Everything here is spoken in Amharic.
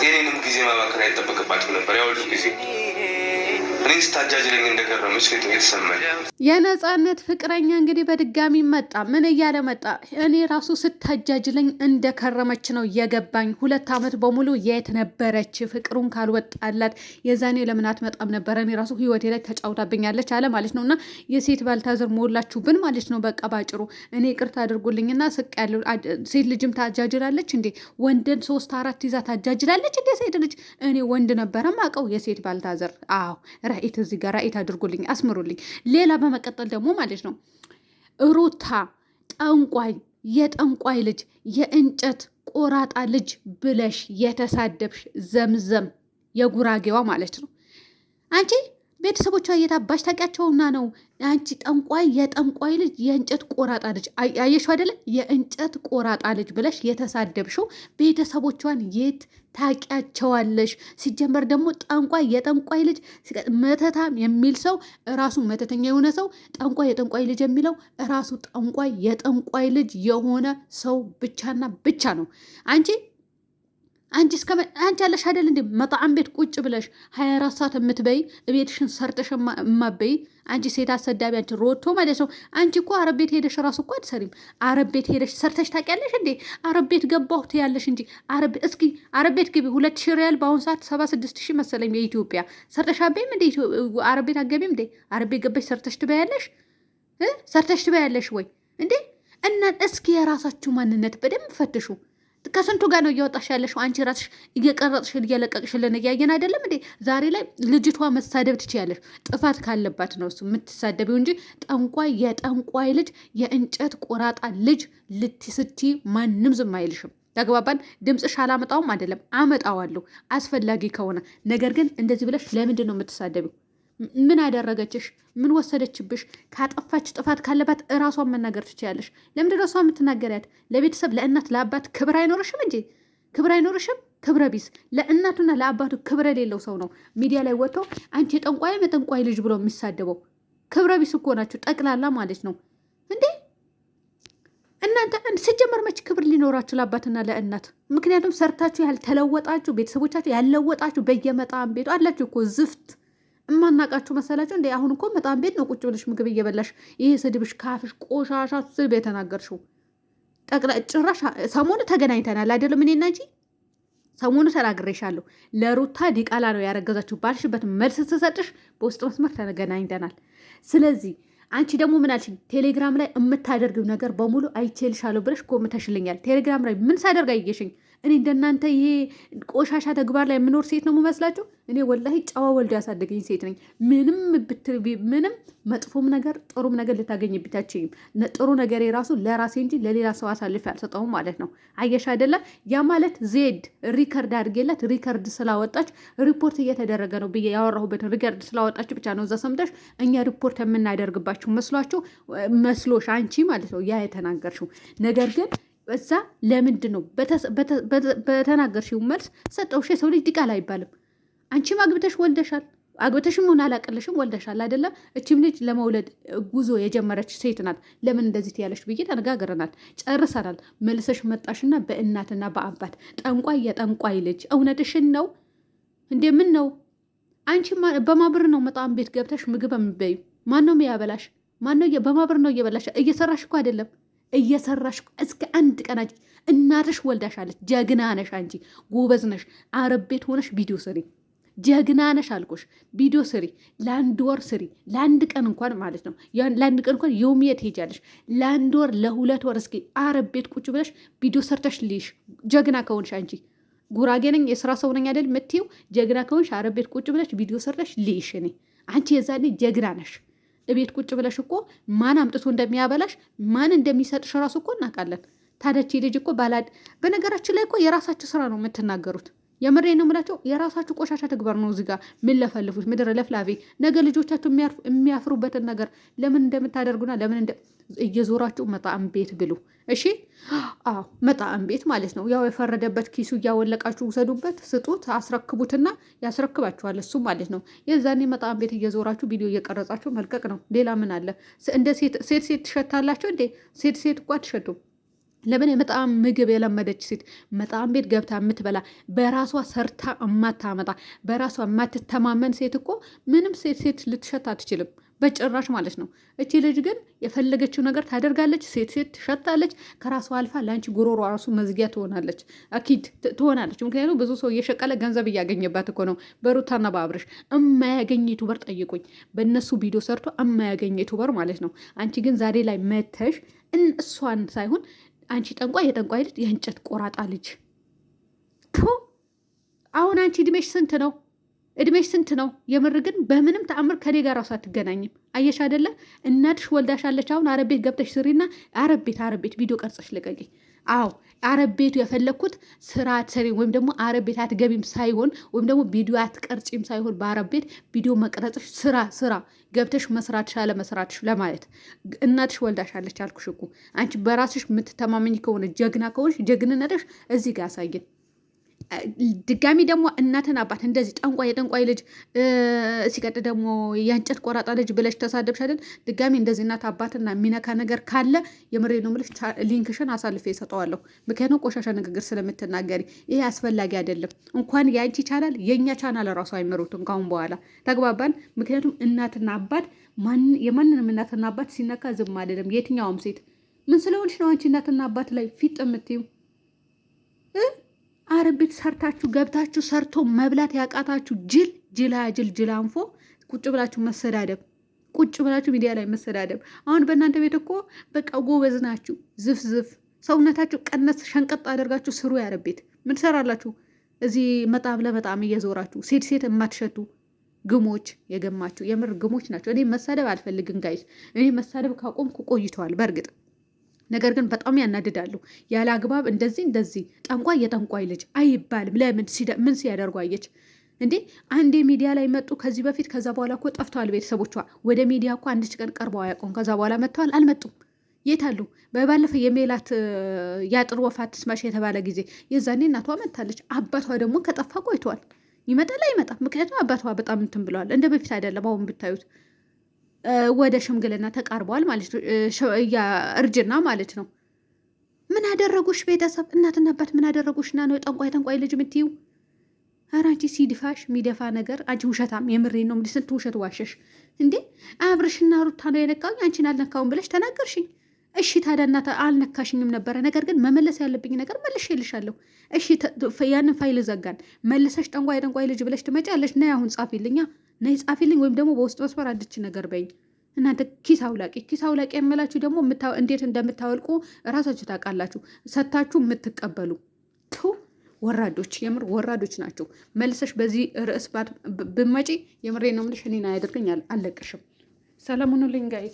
የኔንም ጊዜ ማባከን አይጠበቅባትም ነበር። ያው ጊዜ እኔን ስታጃጅለኝ እንደከረመች የተሰማኝ የነፃነት ፍቅረኛ እንግዲህ በድጋሚ መጣ። ምን እያለ መጣ? እኔ ራሱ ስታጃጅለኝ እንደከረመች ነው የገባኝ። 2 ዓመት በሙሉ የት ነበረች? ፍቅሩን ካልወጣላት የዛኔ ለምን አትመጣም ነበረ? እኔ ራሱ ህይወቴ ላይ ተጫውታብኛለች አለ ማለት ነው። እና የሴት ባልታዘር ሞላችሁብን ማለት ነው። በቃ ባጭሩ እኔ ቅርታ አድርጉልኝና ስቅ ያለው ሴት ልጅም ታጃጅላለች እንዴ? ወንድን 3 4 ይዛ ታጃጅላለች እንዴ ሴት ልጅ? እኔ ወንድ ነበረ ማቀው የሴት ባልታዘር። አዎ ራኢት እዚህ ጋር ራኢት አድርጉልኝ፣ አስምሩልኝ። ሌላ በመቀጠል ደግሞ ማለት ነው ሩታ ጠንቋይ፣ የጠንቋይ ልጅ፣ የእንጨት ቆራጣ ልጅ ብለሽ የተሳደብሽ ዘምዘም የጉራጌዋ ማለት ነው አንቺ ቤተሰቦቿ እየታባሽ ታውቂያቸውና ነው አንቺ ጠንቋይ፣ የጠንቋይ ልጅ፣ የእንጨት ቆራጣ ልጅ። አየሽው አይደለ? የእንጨት ቆራጣ ልጅ ብለሽ የተሳደብሽው ቤተሰቦቿን የት ታውቂያቸዋለሽ? ሲጀመር ደግሞ ጠንቋይ፣ የጠንቋይ ልጅ፣ መተታም የሚል ሰው ራሱ መተተኛ የሆነ ሰው ጠንቋይ፣ የጠንቋይ ልጅ የሚለው ራሱ ጠንቋይ፣ የጠንቋይ ልጅ የሆነ ሰው ብቻና ብቻ ነው። አንቺ ያለሽ አይደል እንዴ መጣዕም ቤት ቁጭ ብለሽ 24 ሰዓት የምትበይ ቤትሽን ሰርተሽ የማበይ አንቺ ሴት አሰዳቢ፣ አንቺ ሮቶ ማለት ነው። አንቺ እኮ አረብ ቤት ሄደሽ ራሱ እኮ አትሰሪም። አረብ ቤት ሄደሽ ሰርተሽ ታውቂያለሽ እንዴ? አረብ ቤት ገባሁ ትያለሽ እንጂ እስኪ አረብ ቤት ግቢ። 2000 ሪያል በአሁኑ ሰዓት 76,000 መሰለኝ የኢትዮጵያ። ሰርተሽ አበይም እንዴ? አረብ ቤት አገቢም እንዴ? አረብ ቤት ገባሽ ሰርተሽ ትበያለሽ? ሰርተሽ ትበያለሽ ወይ እንዴ? እና እስኪ የራሳችሁ ማንነት በደንብ ፈትሹ። ከስንቱ ጋር ነው እያወጣሽ ያለሽው? አንቺ ራስሽ እየቀረጥሽን እየለቀቅሽልን እያየን አይደለም እንዴ? ዛሬ ላይ ልጅቷ መሳደብ ትችያለሽ። ጥፋት ካለባት ነው እሱ የምትሳደቢው እንጂ ጠንቋይ፣ የጠንቋይ ልጅ፣ የእንጨት ቆራጣ ልጅ ልትስቲ ማንም ዝም አይልሽም። ተግባባን? ድምፅሽ አላመጣውም አይደለም፣ አመጣዋለሁ አስፈላጊ ከሆነ። ነገር ግን እንደዚህ ብለሽ ለምንድን ነው የምትሳደቢው? ምን አደረገችሽ? ምን ወሰደችብሽ? ካጠፋች ጥፋት ካለባት እራሷን መናገር ትችያለሽ። ለምንድን ነው እሷ የምትናገሪያት? ለቤተሰብ ለእናት ለአባት ክብር አይኖርሽም እንጂ ክብር አይኖርሽም? ክብረ ቢስ ለእናቱና ለአባቱ ክብር የሌለው ሰው ነው ሚዲያ ላይ ወጥቶ አንቺ የጠንቋይ ልጅ ብሎ የሚሳደበው። ክብረ ቢስ እኮ ናችሁ ጠቅላላ ማለት ነው እንዴ እናንተ። ሲጀመር መች ክብር ሊኖራችሁ ለአባትና ለእናት? ምክንያቱም ሰርታችሁ ያልተለወጣችሁ ቤተሰቦቻችሁ ያልለወጣችሁ በየመጣም ቤቱ አላችሁ እኮ ዝፍት እማናቃችሁ መሰላችሁ እንዴ? አሁን እኮ በጣም ቤት ነው ቁጭ ብለሽ ምግብ እየበላሽ ይሄ ስድብሽ ካፍሽ ቆሻሻ ስድብ የተናገርሽው ጭራሽ። ሰሞኑ ተገናኝተናል አይደለም? እኔና እንጂ ሰሞኑ ተናግሬሻለሁ። ለሩታ ዲቃላ ነው ያረገዛችሁ ባልሽበት መልስ ስሰጥሽ በውስጥ መስመር ተገናኝተናል። ስለዚህ አንቺ ደግሞ ምን አልሽኝ? ቴሌግራም ላይ የምታደርጊው ነገር በሙሉ አይቼልሻለሁ ብለሽ ኮምተሽልኛል። ቴሌግራም ላይ ምን ሳደርግ አየሽኝ? እኔ እንደናንተ ይሄ ቆሻሻ ተግባር ላይ የምኖር ሴት ነው የምመስላችሁ? እኔ ወላሂ ጨዋ ወልዶ ያሳደገኝ ሴት ነኝ። ምንም መጥፎም ነገር ጥሩም ነገር ልታገኝብኝ አትችይም። ጥሩ ነገር የራሱ ለራሴ እንጂ ለሌላ ሰው አሳልፌ አልሰጠውም ማለት ነው። አየሽ አይደለ? ያ ማለት ዜድ ሪከርድ አድርጌላት ሪከርድ ስላወጣች ሪፖርት እየተደረገ ነው ብዬ ያወራሁበትን ሪከርድ ስላወጣች ብቻ ነው እዛ ሰምተሽ እኛ ሪፖርት የምናደርግባችሁ መስሎሽ አንቺ ማለት ነው ያ የተናገርሽው ነገር ግን እዛ ለምንድን ነው በተናገርሽው መልስ ሰጠውሽ? የሰው ልጅ ዲቃላ አይባልም። አንቺም አግብተሽ ወልደሻል። አግብተሽም ሆነ አላቀለሽም ወልደሻል አይደለም? እቺም ልጅ ለመውለድ ጉዞ የጀመረች ሴት ናት። ለምን እንደዚህ ትያለሽ ብዬ ተነጋግረናል፣ ጨርሰናል። መልሰሽ መጣሽና በእናትና በአባት ጠንቋይ፣ የጠንቋይ ልጅ። እውነትሽን ነው እንዴ? ምን ነው አንቺ በማብር ነው መጣም ቤት ገብተሽ ምግብ የምትበይው? ማን ነው የሚያበላሽ? በማብር ነው እየበላሽ? እየሰራሽ እኮ አይደለም እየሰራሽ እስከ አንድ ቀን እናትሽ ወልዳሻለች። ጀግና ነሽ አንቺ፣ ጎበዝ ነሽ። አረብ ቤት ሆነሽ ቪዲዮ ስሪ። ጀግና ነሽ አልኩሽ። ቪዲዮ ስሪ፣ ለአንድ ወር ስሪ። ለአንድ ቀን እንኳን ማለት ነው ለአንድ ቀን እንኳን የውሚየ ትሄጃለሽ። ለአንድ ወር ለ2 ወር እስኪ አረብ ቤት ቁጭ ብለሽ ቪዲዮ ሰርተሽ ልይሽ። ጀግና ከሆንሽ አንቺ ጉራጌ ነኝ የስራ ሰው ነኝ አይደል የምትይው? ጀግና ከሆንሽ አረብ ቤት ቁጭ ብለሽ ቪዲዮ ሰርተሽ ልይሽ። እኔ አንቺ የዛኔ ጀግና ነሽ። እቤት ቁጭ ብለሽ እኮ ማን አምጥቶ እንደሚያበላሽ ማን እንደሚሰጥሽ ራሱ እኮ እናውቃለን። ታዲያች ልጅ እኮ በነገራችን ላይ እኮ የራሳችሁ ስራ ነው የምትናገሩት። የምሬ ነው የምላቸው። የራሳችሁ ቆሻሻ ተግባር ነው እዚህ ጋር የምንለፈልፉት። ምድረ ለፍላፊ ነገ ልጆቻችሁ የሚያፍሩበትን ነገር ለምን እንደምታደርጉና ለምን እየዞራችሁ መጣዕም ቤት ብሉ። እሺ፣ አዎ መጣዕም ቤት ማለት ነው። ያው የፈረደበት ኪሱ እያወለቃችሁ ውሰዱበት፣ ስጡት፣ አስረክቡትና ያስረክባችኋል እሱ ማለት ነው። የዛኔ መጣዕም ቤት እየዞራችሁ ቪዲዮ እየቀረጻችሁ መልቀቅ ነው። ሌላ ምን አለ? እንደ ሴት ትሸታላችሁ እንዴ? ሴት እኮ አትሸቱም። ለምን በጣም ምግብ የለመደች ሴት መጣም ቤት ገብታ የምትበላ በራሷ ሰርታ እማታመጣ በራሷ የማትተማመን ሴት እኮ ምንም ሴት ልትሸት አትችልም በጭራሽ ማለት ነው። እቺ ልጅ ግን የፈለገችው ነገር ታደርጋለች። ሴት ትሸታለች። ከራሷ አልፋ ለአንቺ ጉሮሮ ራሱ መዝጊያ ትሆናለች። አኪድ ትሆናለች። ምክንያቱም ብዙ ሰው እየሸቀለ ገንዘብ እያገኘባት እኮ ነው። በሩታና በአብርሽ እማያገኝ ዩቱበር ጠይቁኝ። በእነሱ ቪዲዮ ሰርቶ እማያገኝ ዩቱበር ማለት ነው። አንቺ ግን ዛሬ ላይ መተሽ እሷን ሳይሆን አንቺ ጠንቋይ የጠንቋይ ልጅ የእንጨት ቆራጣ ልጅ አሁን አንቺ እድሜሽ ስንት ነው? እድሜሽ ስንት ነው? የምር ግን በምንም ተአምር ከኔ ጋር ራሱ አትገናኝም። አየሽ አይደለ? እናትሽ ወልዳሻለች። አሁን አረብ ቤት ገብተሽ ስሪና አረብ ቤት ቪዲዮ ቀርጸሽ ልቀቂ። አዎ አረብ ቤቱ የፈለግኩት ስራ አትሰሪ ወይም ደግሞ አረብ ቤት አትገቢም ሳይሆን ወይም ደግሞ ቪዲዮ አትቀርጪም ሳይሆን በአረብ ቤት ቪዲዮ መቅረጽሽ ስራ ገብተሽ መስራትሽ አለ መስራትሽ ለማለት እናትሽ ወልዳሻለች አልኩሽ እኮ። አንቺ በራስሽ የምትተማመኝ ከሆነ ጀግና ከሆንሽ ጀግንነትሽ እዚህ ጋር አሳየን። ድጋሚ ደግሞ እናትን አባት እንደዚህ የጠንቋይ ልጅ ሲቀጥል ደግሞ የእንጨት ቆራጣ ልጅ ብለሽ ተሳደብሻለን። ድጋሚ እንደዚህ እናት አባትና የሚነካ ነገር ካለ የምሬ ነው የምልሽ ሊንክሽን አሳልፌ እሰጠዋለሁ። ምክንያቱም ቆሻሻ ንግግር ስለምትናገሪ ይሄ አስፈላጊ አይደለም። እንኳን የአንቺ ቻናል የእኛ ቻናል ራሱ አይመሩትም ካሁን በኋላ ተግባባን። ምክንያቱም እናትና አባት የማንንም እናትና አባት ሲነካ ዝም አይደለም የትኛውም ሴት። ምን ስለሆንሽ ነው አንቺ እናትና አባት ላይ ፊጥ የምትዩ? አረብ ቤት ሰርታችሁ ገብታችሁ ሰርቶ መብላት ያቃታችሁ ጅል አንፎ ቁጭ ብላችሁ መሰዳደብ፣ ቁጭ ብላችሁ ሚዲያ ላይ መሰዳደብ። አሁን በእናንተ ቤት እኮ በቃ ጎበዝ ናችሁ። ዝፍ ሰውነታችሁ ቀነስ ሸንቀጥ አደርጋችሁ ስሩ። ያረብ ቤት ምን ትሰራላችሁ? እዚህ መጣም ለመጣም እየዞራችሁ ሴት የማትሸቱ ግሞች፣ የገማችሁ የምር ግሞች ናቸው። እኔ መሳደብ አልፈልግም ጋይስ። እኔ መሳደብ ካቆምኩ ቆይተዋል በእርግጥ ነገር ግን በጣም ያናድዳሉ። ያለ አግባብ እንደዚህ ጠንቋይ የጠንቋይ ልጅ አይባልም። ለምን ምን ሲያደርጉ አየች እንዴ? አንዴ ሚዲያ ላይ መጡ ከዚህ በፊት። ከዛ በኋላ እኮ ጠፍተዋል ቤተሰቦቿ። ወደ ሚዲያ እኮ አንድች ቀን ቀርበው አያውቁም። ከዛ በኋላ መጥተዋል አልመጡም። የት አሉ? በባለፈው የሜላት የአጥር ወፍ አትስማሽ የተባለ ጊዜ የዛኔ እናቷ መታለች። አባቷ ደግሞ ከጠፋ ቆይተዋል። ይመጣል አይመጣም። ምክንያቱም አባቷ በጣም እንትን ብለዋል። እንደ በፊት አይደለም አሁን ብታዩት ወደ ሽምግልና ተቃርበዋል ማለት ነው። እርጅና ማለት ነው። ምን አደረጉሽ? ቤተሰብ እናትና አባት ምን አደረጉሽና ነው ጠንቋይ ልጅ የምትይው? ኧረ አንቺ ሲድፋሽ የሚደፋ ነገር አንቺ ውሸታም፣ የምሬን ነው። ስንት ውሸት ዋሸሽ እንዴ? አብርሽና ሩታ ነው የነካውኝ አንቺን አልነካውም ብለሽ ተናገርሽኝ። እሺ ታዲያ እናት አልነካሽኝም ነበረ። ነገር ግን መመለስ ያለብኝ ነገር መልሼልሻለሁ። እሺ ያንን ፋይል ዘጋን። መልሰሽ ጠንቋይ ልጅ ብለሽ ትመጫለሽ። ነይ አሁን ጻፊልኛ፣ ነይ ጻፊልኝ፣ ወይም ደግሞ በውስጥ መስመር አድች ነገር በይኝ። እናንተ ኪስ አውላቂ የምላችሁ ደግሞ እንዴት እንደምታወልቁ እራሳችሁ ታውቃላችሁ። ሰታችሁ የምትቀበሉ ወራዶች፣ የምር ወራዶች ናቸው። መልሰሽ በዚህ ርዕስ ብመጪ የምሬ ነው የምልሽ እኔን አያደርገኝ አልለቅሽም። ሰላም ሁኑልኝ ጋይ